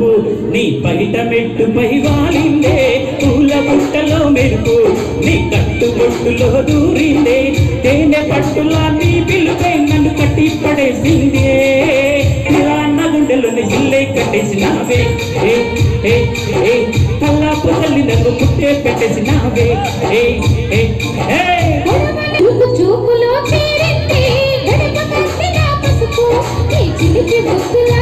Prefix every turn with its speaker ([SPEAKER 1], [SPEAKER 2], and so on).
[SPEAKER 1] నువ్వు నీ బయట మెట్టుపై వాలిందే పూల పుట్టలో మెరుపు నీ కట్టుబొట్టులో దూరిందే తేనె పట్టులా నీ పిలుపై నన్ను కట్టి పడేసిందే ఇలా అన్న గుండెలోని ఇల్లే కట్టేసినావే కల్లాపు తల్లి నన్ను ముట్టే పెట్టేసినావే
[SPEAKER 2] చూపులో చేరింది గడప కట్టిన పసుపు నీ చిలిపి ముద్దుల